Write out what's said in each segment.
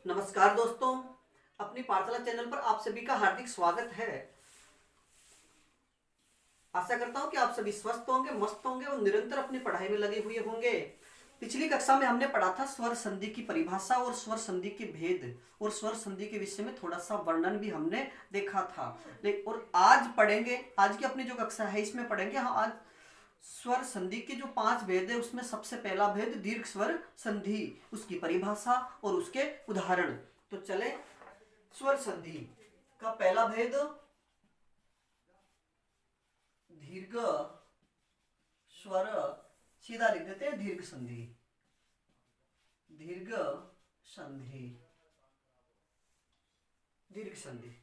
नमस्कार दोस्तों, अपनी पाठशाला चैनल पर आप सभी का हार्दिक स्वागत है। आशा करता हूं कि आप सभी स्वस्थ होंगे, मस्त होंगे और निरंतर अपनी पढ़ाई में लगे हुए होंगे। पिछली कक्षा में हमने पढ़ा था स्वर संधि की परिभाषा और स्वर संधि के भेद और स्वर संधि के विषय में थोड़ा सा वर्णन भी हमने देखा था। और आज पढ़ेंगे, आज की अपनी जो कक्षा है इसमें पढ़ेंगे हम आज स्वर संधि के जो 5 भेद है उसमें सबसे पहला भेद दीर्घ स्वर संधि, उसकी परिभाषा और उसके उदाहरण। तो चले स्वर संधि का पहला भेद दीर्घ स्वर, सीधा लिख देते हैं दीर्घ संधि। दीर्घ संधि, दीर्घ संधि।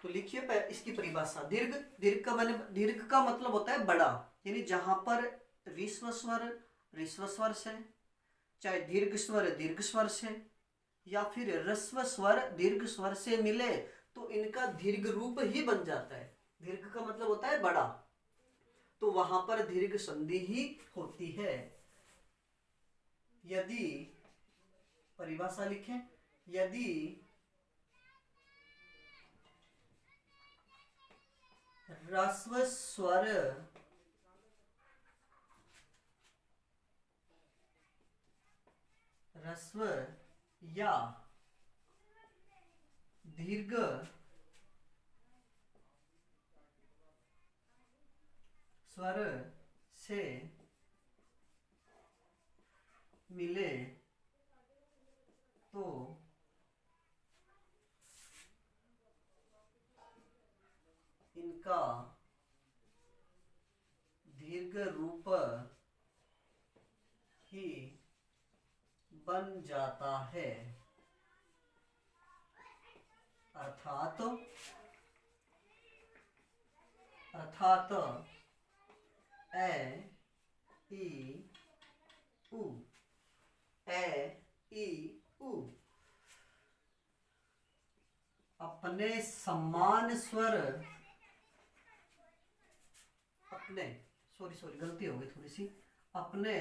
तो लिखिए इसकी परिभाषा। दीर्घ, दीर्घ का मतलब होता है बड़ा, यानी जहां पर ऋस्व स्वर से, चाहे दीर्घ स्वर से या फिर ह्रस्व स्वर दीर्घ स्वर से मिले तो इनका दीर्घ रूप ही बन जाता है। दीर्घ का मतलब होता है बड़ा, तो वहां पर दीर्घ संधि ही होती है। यदि परिभाषा लिखें, यदि ह्रस्व स्वर या दीर्घ स्वर से मिले तो इनका दीर्घ रूप ही बन जाता है। अर्थात ए ई उ, ए ई उ अपने समान स्वर, अपने गलती हो गई थोड़ी सी, अपने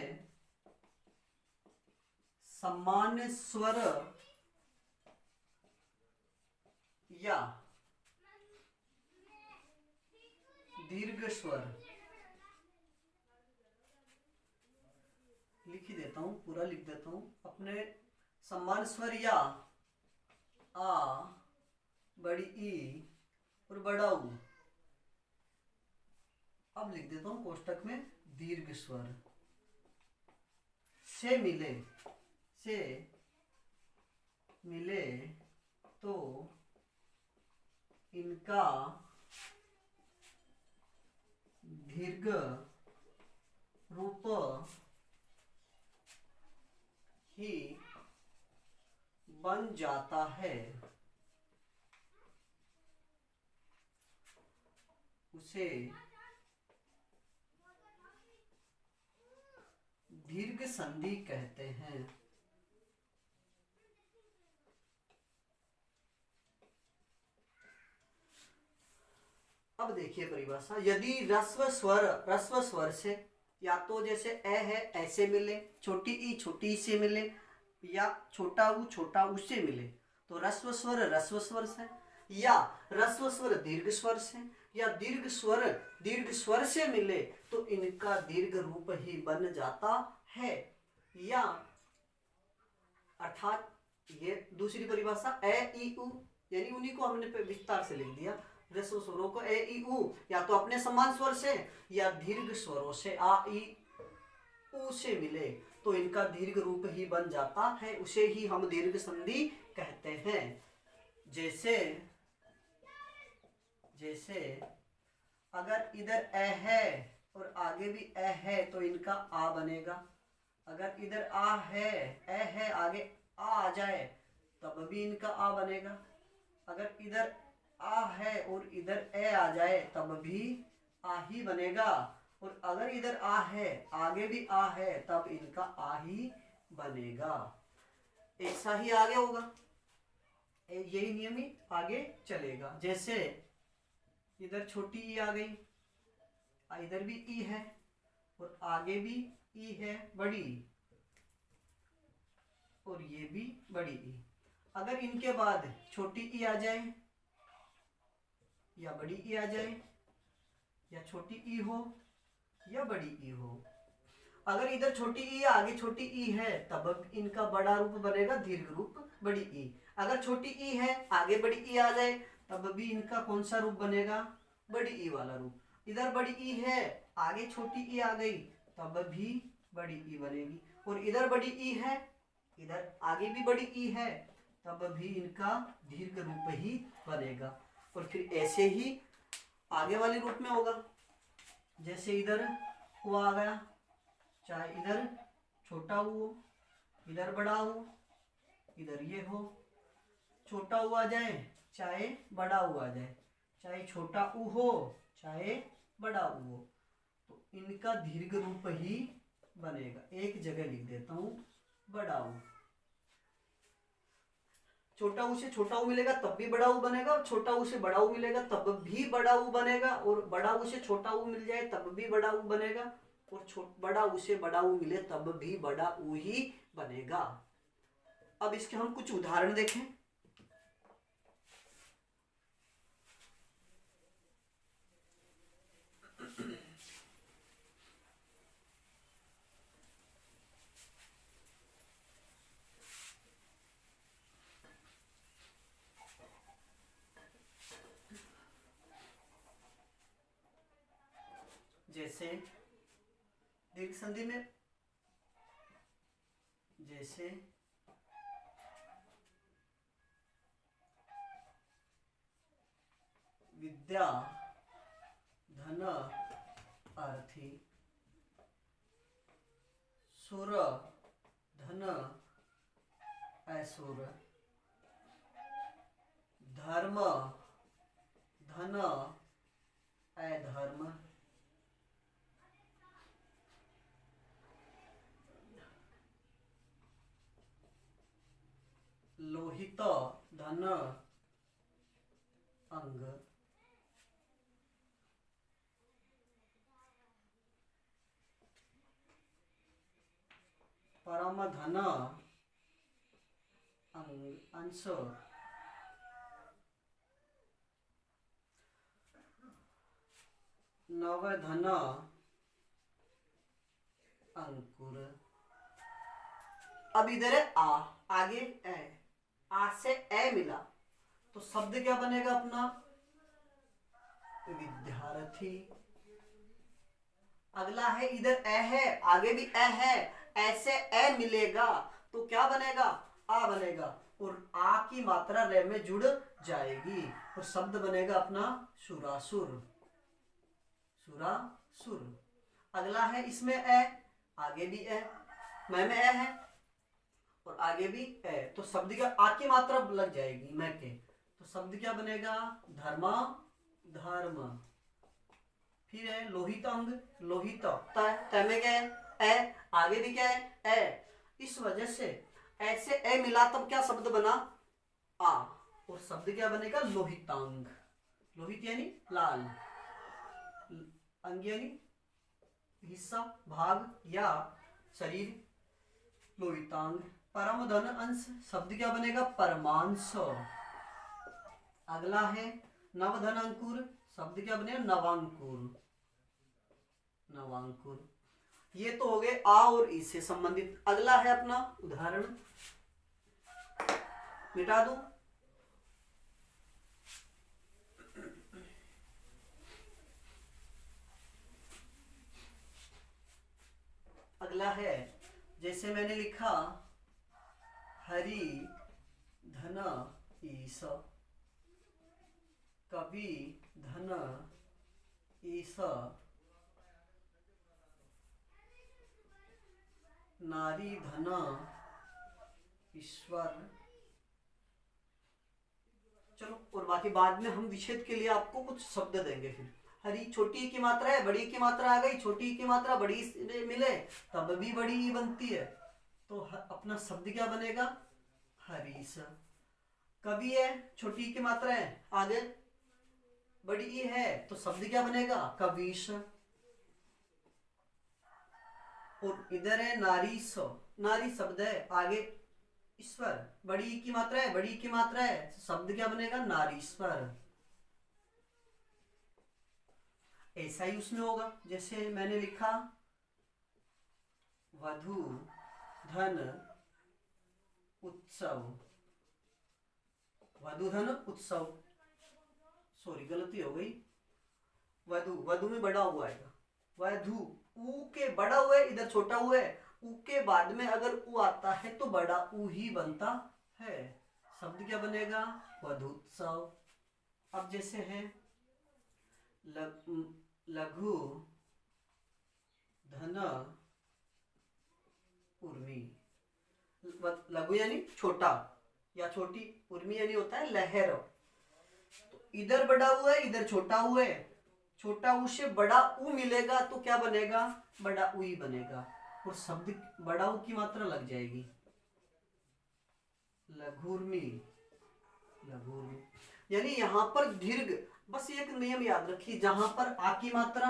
समान स्वर या दीर्घ स्वर, लिख ही देता हूं, पूरा लिख देता हूं, अपने समान स्वर या आ, बड़ी ई और बड़ा ऊ, अब लिख देता हूं कोष्टक में दीर्घ स्वर से मिले तो इनका दीर्घ रूप ही बन जाता है। उसे दीर्घ संधि कहते हैं। अब देखिए परिभाषा। यदि ह्रस्व स्वर से, या तो जैसे ए है ऐसे मिले, छोटी ई से मिले, या छोटा ऊ से मिले, तो ह्रस्व स्वर से, या ह्रस्व स्वर दीर्घ स्वर से, या दीर्घ स्वर से मिले तो इनका दीर्घ रूप ही बन जाता है। या अर्थात ये दूसरी परिभाषा ए ई उ, यानी उन्हीं को हमने विस्तार से लिख दिया। ह्रस्व स्वरों को ए ई उ या तो अपने समान स्वर से या दीर्घ स्वरों से आ ई उ से मिले तो इनका दीर्घ रूप ही बन जाता है, उसे ही हम दीर्घ संधि कहते हैं। जैसे अगर इधर ए है और आगे भी ए है तो इनका आ बनेगा। अगर इधर आ है, ए है, आगे आ जाए तब भी इनका आ बनेगा। अगर इधर आ है और इधर ए आ जाए तब भी आ ही बनेगा। और अगर इधर आ है, आगे भी आ है, तब इनका आ ही बनेगा। ऐसा ही आगे होगा, यही नियम ही आगे चलेगा। जैसे इधर छोटी ई आ गई, इधर भी ई है और आगे भी ई है बड़ी। और ये भी बड़ी ई। अगर इनके बाद छोटी ई आ जाए या बड़ी ई आ जाए, या छोटी ई हो या बड़ी ई हो, अगर इधर छोटी ई आगे छोटी ई है तब इनका बड़ा रूप बनेगा दीर्घ रूप बड़ी ई। अगर छोटी ई है आगे बड़ी ई आ जाए तब भी इनका कौन सा रूप बनेगा, बड़ी ई वाला रूप। इधर बड़ी ई है आगे छोटी ई आ गई तब भी बड़ी ई बनेगी, और इधर बड़ी ई है इधर आगे भी बड़ी ई है तब भी इनका दीर्घ रूप ही बनेगा। और फिर ऐसे ही आगे वाले रूप में होगा, जैसे इधर उ आ गया, चाहे इधर छोटा उ हो इधर बड़ा हो, इधर ये हो, छोटा उ आ जाए चाहे बड़ा उ आ जाए, चाहे छोटा उ हो चाहे बड़ा उ हो, तो इनका दीर्घ रूप ही बनेगा। एक जगह लिख देता हूं, बड़ा उ। छोटा उ से छोटा उ मिलेगा तब भी बड़ा उ बनेगा, और छोटा उ से बड़ा उ मिलेगा तब भी बड़ा उ बनेगा, और बड़ा उ से छोटा उ मिल जाए तब भी बड़ा उ बनेगा, और बड़ा उ से बड़ा उ मिले तब भी बड़ा उ ही बनेगा। अब इसके हम कुछ उदाहरण देखें। जैसे दीर्घ संधि में, जैसे विद्या धन अर्थी, सुर धन असुर, धर्म धन अधर्म, लोहित धन अंग, परम धन अंश, नव धन अंकुर। अब इधर है आ, आगे ए, आ से ए मिला तो शब्द क्या बनेगा अपना, विद्यार्थी। अगला है इधर ए है आगे भी ए है, ऐसे ए मिलेगा तो क्या बनेगा, आ बनेगा, और आ की मात्रा रे में जुड़ जाएगी और शब्द बनेगा अपना सुरासुर, सुरासुर। अगला है इसमें ए, आगे भी ए, मैं में ए है और आगे भी ए, तो शब्द का आ की मात्रा लग जाएगी मैं के, तो शब्द क्या बनेगा, धर्मा धर्म। फिर है लोहित अंग, लोहित त में क्या है ए, आगे भी क्या है ए, इस वजह से ऐसे ए मिला तब क्या शब्द बना, आ, और शब्द क्या बनेगा, लोहितांग। लोहित यानी लाल, अंग यानी हिस्सा भाग या शरीर, लोहितांग। परम धन अंश, शब्द क्या बनेगा, परमांश। अगला है नवधन अंकुर, शब्द क्या बनेगा, नवांकुर, नवांकुर। ये तो हो गए आ और ई से संबंधित। अगला है अपना उदाहरण, मिटा दूं, अगला है जैसे मैंने लिखा हरि धन ईश, कवि धन ईश, नारी धन ईश्वर। चलो, और बाकी बाद में हम विच्छेद के लिए आपको कुछ शब्द देंगे। फिर हरी छोटी की मात्रा है, बड़ी की मात्रा आ गई, छोटी की मात्रा बड़ी मिले तब भी बड़ी ही बनती है, तो अपना शब्द क्या बनेगा, हरीश। कवि है, छोटी की मात्रा है, आगे बड़ी ई है तो शब्द क्या बनेगा, कवीश। और इधर है नारीश, नारी शब्द है, आगे ईश्वर, बड़ी ई की मात्रा है, बड़ी ई की मात्रा है, शब्द क्या बनेगा? नारीश्वर। ऐसा ही उसमें होगा, जैसे मैंने लिखा वधू धन उत्सव, वधू धन उत्सव, सॉरी गलती हो गई, वधु, वधु में बड़ा हुआ आएगा, वधु, ऊ के बड़ा हुआ है, इधर छोटा हुआ है, ऊ के बाद में अगर ऊ आता है तो बड़ा ऊ ही बनता है, शब्द क्या बनेगा? वधूत्सव। अब जैसे है लघु धन उर्मी, लघु यानी छोटा या छोटी, उर्मी यानी होता है लहर। तो इधर बड़ा हुआ है, इधर छोटा हुआ है, छोटा ऊ से बड़ा ऊ मिलेगा तो क्या बनेगा? बड़ा ऊ ही बनेगा, और शब्द बड़ा ऊ की मात्रा लग जाएगी, लघुर्मी, लघुर्मी। यानी यहां पर दीर्घ, बस एक नियम याद रखिए, जहां पर आ की मात्रा,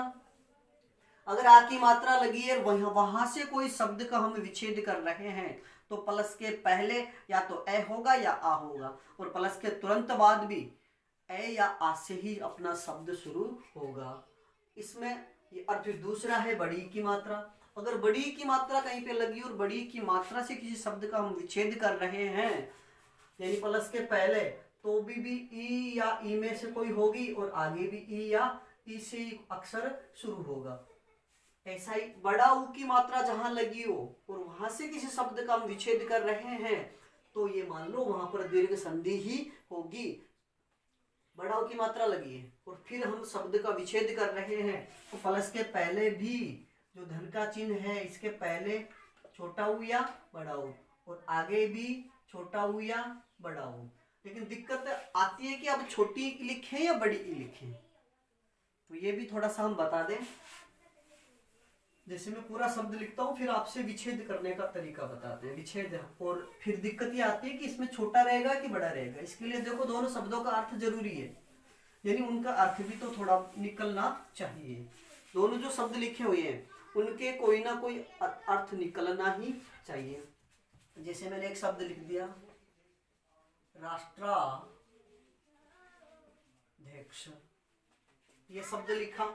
अगर आ की मात्रा लगी है वहां से कोई शब्द का हम विच्छेद कर रहे हैं तो प्लस के पहले या तो ए होगा या आ होगा, और प्लस के तुरंत बाद भी ए या आ से ही अपना शब्द शुरू होगा। इसमें ये अर्थ दूसरा है बड़ी की मात्रा। अगर बड़ी की मात्रा कहीं पे लगी और बड़ी की मात्रा से किसी शब्द का हम विच्छेद कर रहे हैं यानी प्लस के पहले, तो भी ई या ई में से कोई होगी और आगे भी ई या ई से अक्षर शुरू होगा। ऐसा ही बड़ा ऊ की मात्रा जहां लगी हो और वहां से किसी शब्द का हम विच्छेद कर रहे हैं तो ये मान लो वहां पर दीर्घ संधि ही होगी। बड़ा ऊ की मात्रा लगी है और फिर हम शब्द का विच्छेद कर रहे हैं तो प्लस के पहले भी जो धन का चिन्ह है इसके पहले छोटा ऊ या बड़ा ऊ और आगे भी छोटा ऊ या बड़ा ऊ। लेकिन दिक्कत आती है कि अब छोटी ई लिखें या बड़ी ई लिखें, तो ये भी थोड़ा सा हम बता दें। जैसे मैं पूरा शब्द लिखता हूँ फिर आपसे विच्छेद करने का तरीका बताते हैं, विच्छेद। और फिर दिक्कत ये आती है कि इसमें छोटा रहेगा कि बड़ा रहेगा। इसके लिए देखो दोनों शब्दों का अर्थ जरूरी है, यानी उनका अर्थ भी तो थोड़ा निकलना चाहिए। दोनों जो शब्द लिखे हुए हैं उनके कोई ना कोई अर्थ निकलना ही चाहिए। जैसे मैंने एक शब्द लिख दिया राष्ट्राध्यक्ष, ये शब्द लिखा।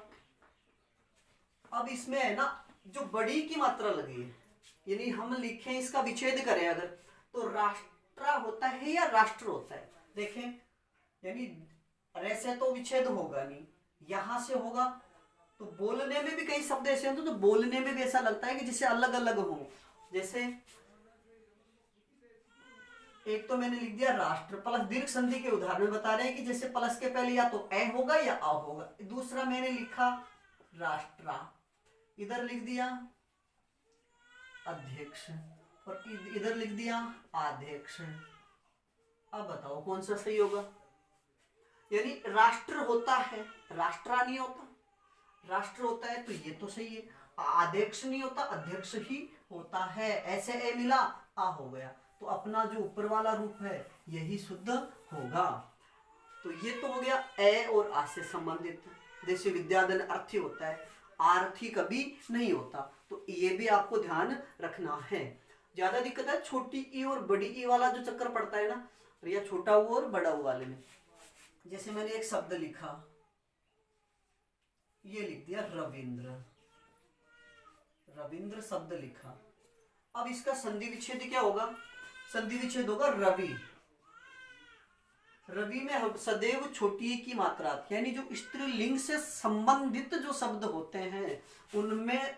अब इसमें है ना जो बड़ी की मात्रा लगी है, यानी हम लिखें इसका विच्छेद करें अगर तो राष्ट्र होता है या राष्ट्र होता है। देखें यानी ऐसे तो विच्छेद होगा नहीं, यहां से होगा तो बोलने में भी कई शब्द ऐसे होते तो बोलने में भी ऐसा लगता है कि जैसे अलग अलग हो। जैसे एक तो मैंने लिख दिया राष्ट्र, प्लस दीर्घ संधि के उदाहरण बता रहे हैं कि जैसे प्लस के पहले या तो ए होगा या आ होगा। दूसरा मैंने लिखा राष्ट्रा, इधर लिख दिया अध्यक्ष और इधर लिख दिया आध्यक्ष। अब बताओ कौन सा सही होगा? यानी राष्ट्र होता है, राष्ट्रा नहीं होता, राष्ट्र होता है तो ये तो सही है। आध्यक्ष नहीं होता, अध्यक्ष ही होता है। ऐसे ए मिला आ हो गया, तो अपना जो ऊपर वाला रूप है यही शुद्ध होगा। तो ये तो हो गया ए और आ से संबंधित। जैसे विद्याधन अर्थी होता है, आर्थी कभी नहीं होता, तो ये भी आपको ध्यान रखना है। ज्यादा दिक्कत है छोटी ई और बड़ी ई वाला जो चक्कर पड़ता है ना, या छोटा ऊ और बड़ा ऊ वाले में। जैसे मैंने एक शब्द लिखा, ये लिख दिया रविंद्र, रविंद्र शब्द लिखा। अब इसका संधि विच्छेद क्या होगा? संधि विच्छेद होगा रवि। रवि में हम सदैव छोटी ई की मात्रा, यानी जो स्त्रीलिंग से संबंधित जो शब्द होते हैं उनमें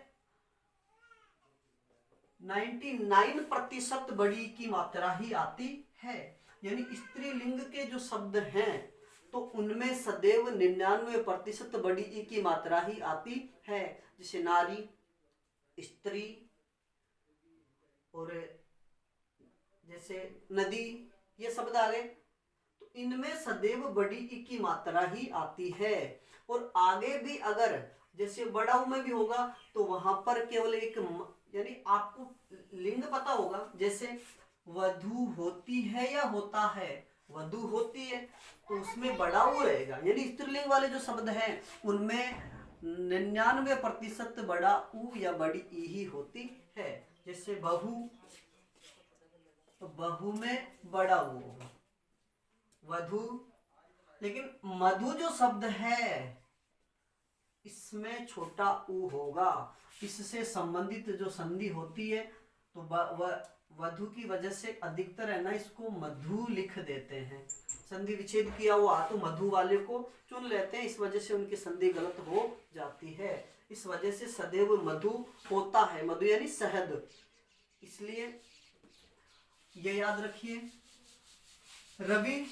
99% बड़ी ई की मात्रा ही आती है। यानी स्त्रीलिंग के जो शब्द हैं तो उनमें सदैव 99% बड़ी ई की मात्रा ही आती है। जैसे नारी, स्त्री और जैसे नदी, ये शब्द आ गए, तो इनमें सदैव बड़ी ई की मात्रा ही आती है। और आगे भी अगर जैसे बड़ा ऊ में भी होगा तो वहां पर केवल एक, यानी आपको लिंग पता होगा। जैसे वधू होती है या होता है, वधू होती है तो उसमें बड़ा ऊ रहेगा। यानी स्त्रीलिंग वाले जो शब्द हैं उनमें 99% बड़ा ऊ या बड़ी ई ही होती है। जैसे बहू, तो बहु में बड़ा ऊ होगा, वधु। लेकिन मधु जो शब्द है इसमें छोटा ऊ होगा, इससे संबंधित जो संधि होती है तो वधु की वजह से अधिकतर है ना इसको मधु लिख देते हैं। संधि विच्छेद किया हुआ तो मधु वाले को चुन लेते हैं, इस वजह से उनकी संधि गलत हो जाती है। इस वजह से सदैव मधु होता है, मधु यानी शहद, इसलिए ये याद रखिए। रवि,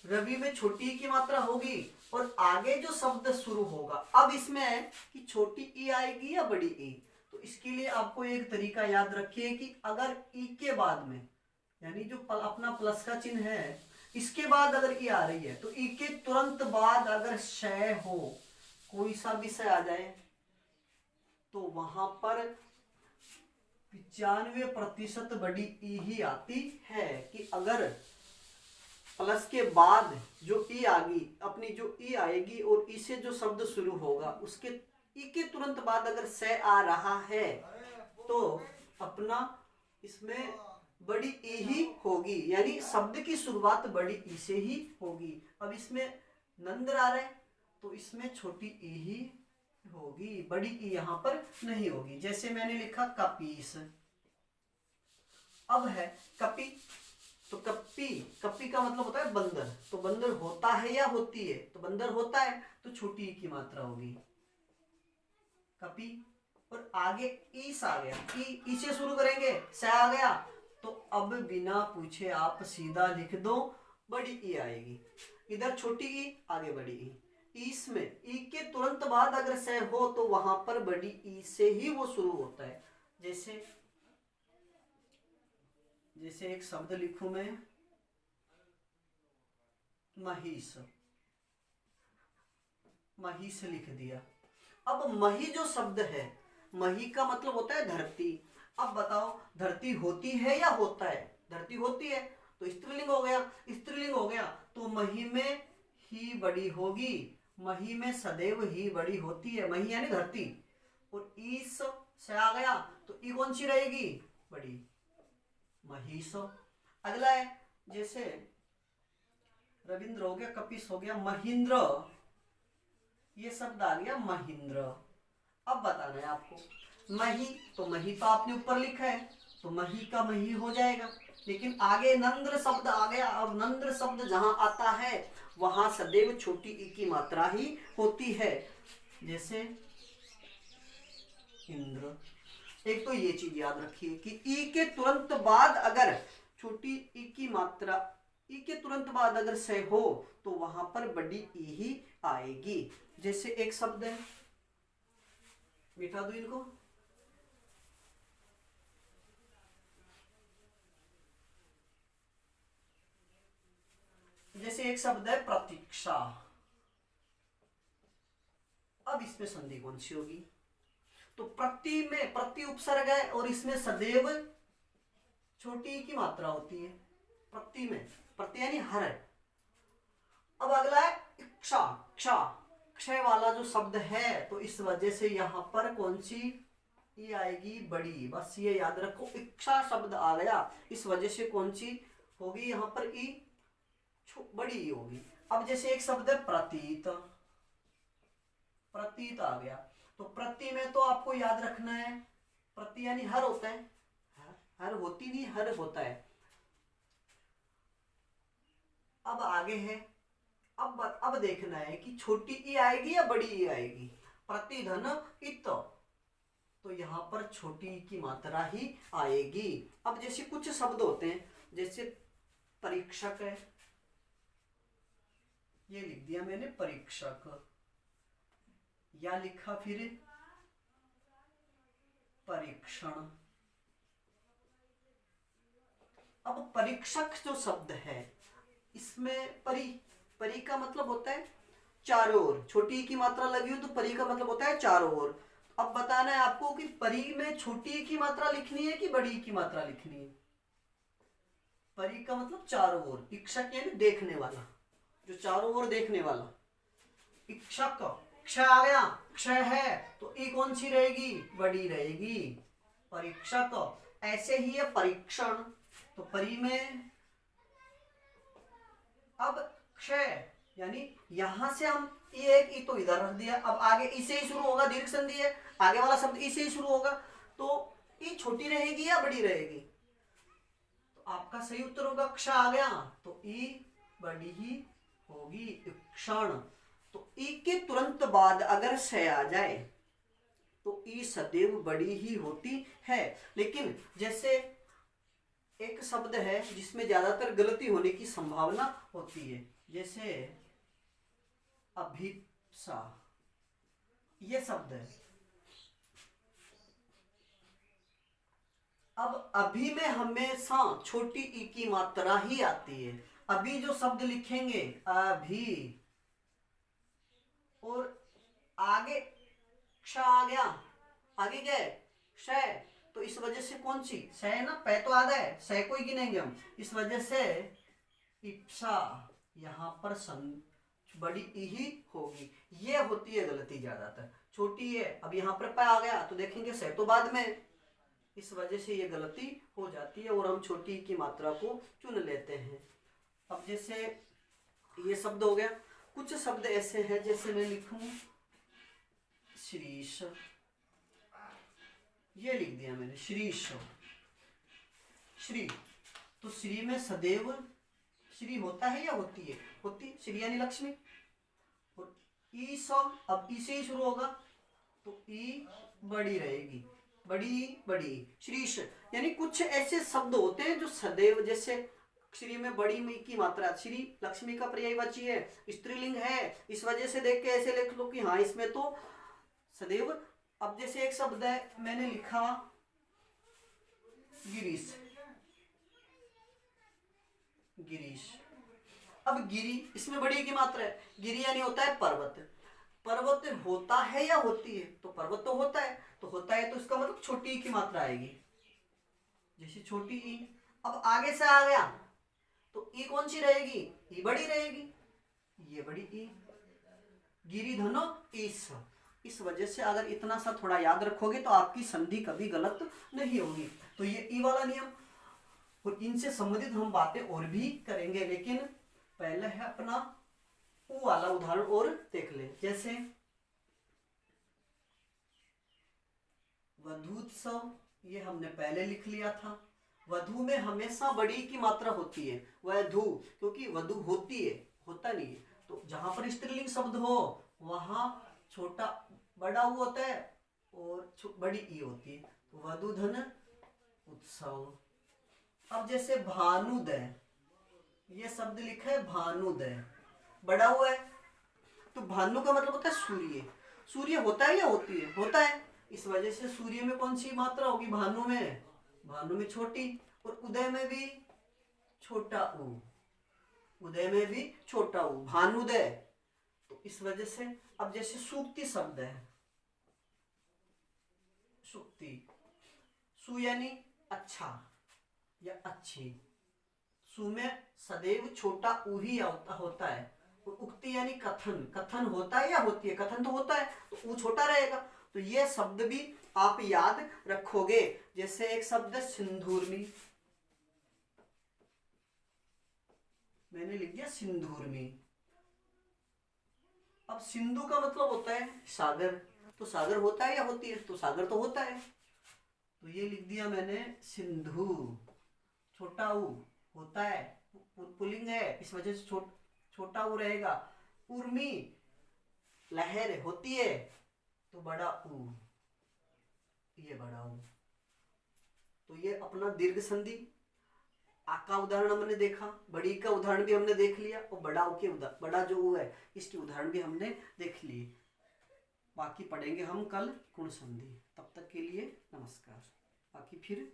रवि में छोटी ई की मात्रा होगी और आगे जो शब्द शुरू होगा, अब इसमें है कि छोटी ई आएगी या बड़ी ई। तो इसके लिए आपको एक तरीका याद रखिए कि अगर ई के बाद में यानी जो अपना प्लस का चिन्ह है इसके बाद अगर ई आ रही है तो ई के तुरंत बाद अगर शय हो, कोई सा भी शय आ जाए तो वहां पर 95% बड़ी ई ही आती है। कि अगर प्लस के बाद जो ई आएगी, अपनी जो ई आएगी और ई से जो शब्द शुरू होगा उसके ई के तुरंत बाद अगर से आ रहा है तो अपना इसमें बड़ी ई ही होगी, यानी शब्द की शुरुआत बड़ी ई से ही होगी। अब इसमें नंद आ रहा है तो इसमें छोटी ई ही होगी, बड़ी ई यहां पर नहीं होगी। जैसे मैंने लिखा कपीस, अब है कपी, तो कप्पी, कप्पी का मतलब होता है बंदर, तो बंदर होता है या होती है, तो बंदर होता है तो छोटी ई की मात्रा होगी कपी। और आगे ईस आ गया, ई से शुरू करेंगे, स आ गया तो अब बिना पूछे आप सीधा लिख दो बड़ी ई आएगी, इधर छोटी ई आगे बड़ी ई। ईस में ई के तुरंत बाद अगर से हो तो वहां पर बड़ी ई से ही वो शुरू होता है। जैसे जैसे एक शब्द लिखूं मैं महिष, महिष लिख दिया। अब मही जो शब्द है, मही का मतलब होता है धरती। अब बताओ धरती होती है या होता है? धरती होती है तो स्त्रीलिंग हो गया, स्त्रीलिंग हो गया तो मही में ही बड़ी होगी, मही में सदैव ही बड़ी होती है, मही यानी धरती। और ईस से आ गया तो ई कौन सी रहेगी? बड़ी, महिष। अगला है जैसे रविंद्र हो गया, कपिस हो गया, महेंद्र, ये शब्द आ गया महेंद्र। अब बताना है आपको मही, तो मही तो आपने ऊपर लिखा है तो मही का मही हो जाएगा, लेकिन आगे नंद्र शब्द आ गया। अब नंद्र शब्द जहां आता है वहां सदैव छोटी ई की मात्रा ही होती है, जैसे इंद्र। एक तो ये चीज याद रखिए कि ई के तुरंत बाद अगर छोटी ई की मात्रा, ई के तुरंत बाद अगर से हो तो वहां पर बड़ी ई ही आएगी। जैसे एक शब्द है, मिटा दो इनको, जैसे एक शब्द है प्रतीक्षा। अब इसमें संधि कौन सी होगी? तो प्रति में प्रति उपसर्ग है और इसमें सदैव छोटी ई की मात्रा होती है प्रति में, प्रति यानी हर। अब अगला है इक्षा,क्षा, क्षय वाला जो शब्द है तो इस वजह से यहां पर कौन सी ई आएगी? बड़ी। बस ये याद रखो, इच्छा शब्द आ गया इस वजह से कौन सी होगी यहां पर? ई बड़ी ई होगी। अब जैसे एक शब्द है प्रतीत, प्रतीत आ गया तो प्रति में तो आपको याद रखना है प्रति यानी हर होता है, हर होती नहीं, हर होता है। अब आगे है, अब देखना है कि छोटी ई आएगी या बड़ी ई आएगी। प्रतिधन इत, तो यहां पर छोटी ई की मात्रा ही आएगी। अब जैसे कुछ शब्द होते हैं, जैसे परीक्षक है, ये लिख दिया मैंने परीक्षक, या लिखा फिर परीक्षण। अब परीक्षक जो शब्द है इसमें परी, परी का मतलब होता है चारों ओर, छोटी की मात्रा लगी हो तो परी का मतलब होता है चारों ओर। अब बताना है आपको कि परी में छोटी की मात्रा लिखनी है कि बड़ी की मात्रा लिखनी है? परी का मतलब चारों ओर, इक्षक यानी देखने वाला, जो चारों ओर देखने वाला। इक्षक, क्षय आ गया, क्षय है तो ई कौन सी रहेगी? बड़ी रहेगी, परीक्षक। ऐसे ही है परीक्षण, तो परी में अब क्षय, यानी यहां से हम ये एक ई तो इधर रख दिया, अब आगे इसे ही शुरू होगा, दीर्घ संधि है, आगे वाला शब्द इसे ही शुरू होगा, तो ई छोटी रहेगी या बड़ी रहेगी? तो आपका सही उत्तर होगा क्ष आ गया, तो ई बड़ी ही होगी, क्षण। तो ई के तुरंत बाद अगर श आ जाए तो ई सदैव बड़ी ही होती है। लेकिन जैसे एक शब्द है जिसमें ज्यादातर गलती होने की संभावना होती है, जैसे अभिप्सा, ये शब्द है। अब अभी में हमेशा छोटी ई की मात्रा ही आती है। अभी जो शब्द लिखेंगे अभी, और आगे क्ष आ गया, आगे क्या है क्षय, तो इस वजह से कौन सी स है ना, पै तो आधा है, स को ही गिनेंगे हम, इस वजह से इप्सा यहाँ पर बड़ी ई ही होगी। ये होती है गलती ज्यादातर, छोटी है। अब यहाँ पर पै आ गया तो देखेंगे स तो बाद में, इस वजह से ये गलती हो जाती है और हम छोटी की मात्रा को चुन लेते हैं। अब जैसे ये शब्द हो गया, कुछ शब्द ऐसे हैं जैसे मैं लिखूं श्रीश, ये लिख दिया मैंने श्रीश, श्री, तो श्री में सदैव श्री होता है या होती है? होती, श्री यानी लक्ष्मी। और ईश, अब ई से ही शुरू होगा तो ई बड़ी रहेगी, बड़ी बड़ी श्रीश। यानी कुछ ऐसे शब्द होते हैं जो सदैव, जैसे श्री में बड़ी में की मात्रा, श्री लक्ष्मी का पर्यायवाची है, स्त्रीलिंग है, इस वजह से देख के ऐसे लिख लो कि हाँ इसमें तो सदैव। अब जैसे एक शब्द है, मैंने लिखा गिरीश, गिरीश, अब गिरी, इसमें बड़ी की मात्रा है, गिरी यानी होता है पर्वत। पर्वत होता है या होती है? तो पर्वत तो होता है, तो होता है तो इसका मतलब छोटी की मात्रा आएगी, जैसे छोटी ई। अब आगे से आ गया तो ई कौन सी रहेगी? ई बड़ी रहेगी, ये बड़ी ई, गिरी धनो ईस। इस वजह से अगर इतना सा थोड़ा याद रखोगे तो आपकी संधि कभी गलत नहीं होगी। तो ये ई वाला नियम, और इनसे संबंधित हम बातें और भी करेंगे, लेकिन पहले है अपना ऊ वाला उदाहरण और देख ले। जैसे वधूत्सव, ये हमने पहले लिख लिया था। वधु में हमेशा बड़ी की मात्रा होती है, वधु, क्योंकि वधु होती है, होता नहीं है। तो जहां पर स्त्रीलिंग शब्द हो वहां छोटा बड़ा ऊ होता है और बड़ी ई होती है, तो वधु धन उत्सव। अब जैसे भानुदय, ये शब्द लिखा है भानुदय, बड़ा हुआ है, तो भानु का मतलब होता है सूर्य। सूर्य होता है या होती है? होता है, इस वजह से सूर्य में कौन सी मात्रा होगी? भानु में, भानु में छोटी, और उदय में भी छोटा ऊ, उदय में भी छोटा ऊ, भानुदय। तो इस वजह से अब जैसे सूक्ति शब्द है, सूक्ति, सु यानी अच्छा या अच्छी, सु में सदैव छोटा ऊ ही होता है। और उक्ति यानी कथन, कथन होता है या होती है? कथन तो होता है, तो ऊ छोटा रहेगा। तो ये शब्द भी आप याद रखोगे। जैसे एक शब्द है सिंधूर्मी, मैंने लिख दिया सिंधूर्मी। अब सिंधु का मतलब होता है सागर, तो सागर होता है या होती है? तो सागर तो होता है, तो ये लिख दिया मैंने सिंधु, छोटा ऊ होता है, पुल्लिंग है, इस वजह से छोटा ऊ रहेगा। उर्मी, लहर होती है, तो बड़ा ऊ, ये बड़ा ऊ। तो ये अपना दीर्घ संधि आ का उदाहरण हमने देखा, बड़ी का उदाहरण भी हमने देख लिया, और बड़ा ऊ के बड़ा जो ऊ है इसके उदाहरण भी हमने देख लिए। बाकी पढ़ेंगे हम कल गुण संधि। तब तक के लिए नमस्कार, बाकी फिर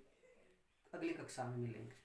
अगली कक्षा में मिलेंगे।